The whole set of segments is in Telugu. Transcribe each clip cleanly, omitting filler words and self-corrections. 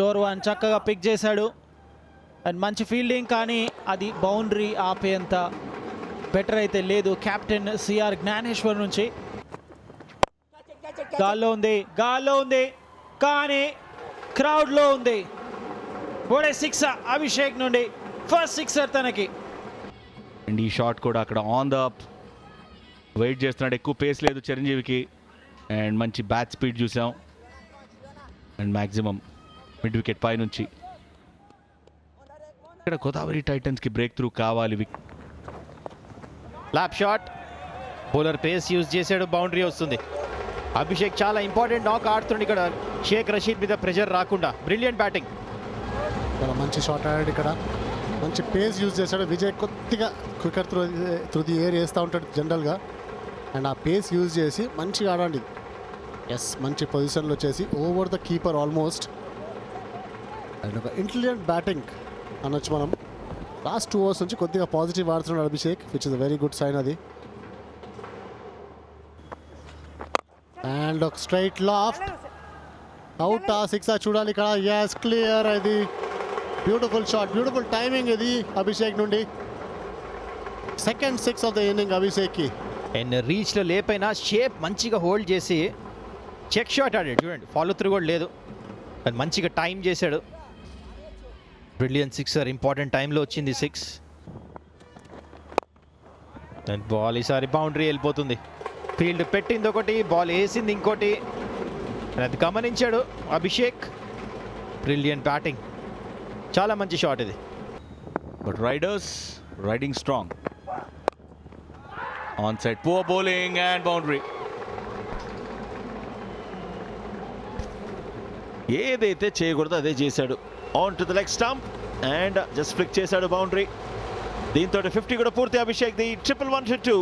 ఫ్లోర్ 1 చక్కగా పిక్ చేశాడు అండ్ మంచి ఫీల్డింగ్, కానీ అది బౌండరీ ఆపేంత బెటర్ అయితే లేదు. కెప్టెన్ సిఆర్ జ్ఞానేశ్వర్ నుంచి గాల్లో ఉంది కానీ క్రౌడ్లో ఉంది. ఓడే సిక్సర్ అభిషేక్ నుండి, ఫస్ట్ సిక్సర్ తనకి. అండ్ ఈ షాట్ కూడా అక్కడ ఆన్ ద వెయిట్ చేస్తున్నాడు, ఎక్కువ పేస్ లేదు చిరంజీవికి. అండ్ మంచి బ్యాట్ స్పీడ్ చూసాం. అండ్ మ్యాక్సిమం మిడ్ వికెట్ పై నుంచి ఇక్కడ గోదావరి టైటన్స్కి బ్రేక్ త్రూ కావాలి. Lap shot, bowler pace use చేశాడు, బౌండరీ వస్తుంది. అభిషేక్ చాలా ఇంపార్టెంట్ నాక్ ఆడుతుండే ఇక్కడ, షేక్ రషీద్ మీద ప్రెషర్ రాకుండా. బ్రిలియంట్ బ్యాటింగ్, చాలా మంచి షాట్ ఆడాడు ఇక్కడ, మంచి పేస్ యూజ్ చేశాడు. విజయ్ కొద్దిగా క్వికర్ త్రూ ది ఎయిర్ వేస్తూ ఉంటాడు జనరల్గా, అండ్ ఆ పేస్ యూజ్ చేసి మంచిగా ఆడండి. ఎస్, మంచి పొజిషన్లో వచ్చేసి over the keeper almost. And ఒక ఇంటెలిజెంట్ బ్యాటింగ్ అనొచ్చు మనం. లాస్ట్ 2 ఓవర్స్ నుంచి కొద్దిగా పాజిటివ్ ఆడుతున్నాడు Abhishek, which is a very good sign అది. అండ్ ఒక స్ట్రైట్ లాఫ్ట్, అవుట్ ఆ సిక్స్ చూడాలి ఇక్కడ. Yes, clear. ఇది బ్యూటిఫుల్ షాట్, బ్యూటిఫుల్ టైమింగ్ ఇది అభిషేక్ నుండి. సెకండ్ 6 ఆఫ్ ద ఇన్నింగ్ అభిషేక్కి. అండ్ రీచ్లో లేపైనా షేప్ మంచిగా హోల్డ్ చేసి చెక్ షాట్ ఆడాడు చూడండి, ఫాలో త్రూ కూడా లేదు. అది మంచిగా టైం చేశాడు. బ్రిలియన్ సిక్సర్, ఇంపార్టెంట్ టైంలో వచ్చింది 6. అండ్ బాల్ ఈసారి బౌండరీ వెళ్ళిపోతుంది. ఫీల్డ్ పెట్టింది ఒకటి, బాల్ వేసింది ఇంకోటి, అది గమనించాడు అభిషేక్. బ్రిలియన్ బ్యాటింగ్, చాలా మంచి షాట్ ఇది. But riders riding strong. On side poor bowling and boundary. ఏదైతే చేయకూడదో అదే చేశాడు. On to the leg stump and just flick చేశాడు బౌండరీ. దీంతో 50 కూడా పూర్తి అభిషేక్ ది. 1-1-2.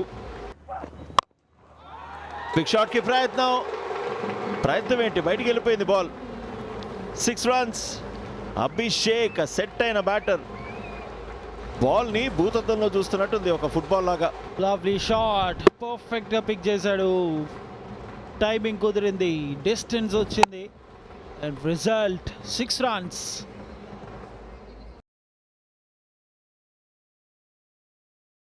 బిగ్ షాట్ కి ప్రయత్నం ఏంటి, బయటికి వెళ్ళిపోయింది బాల్. 6 runs. అభిషేక్ సెట్ అయిన బ్యాటర్, బాల్ ని భూతత్వంలో చూస్తున్నట్టుంది, ఒక ఫుట్బాల్ లాగా. లవ్లీ షాట్, పర్ఫెక్ట్ గా పిక్ చేశాడు. టైమింగ్ కుదిరింది, డిస్టెన్స్ వచ్చింది అండ్ రిజల్ట్ 6 runs.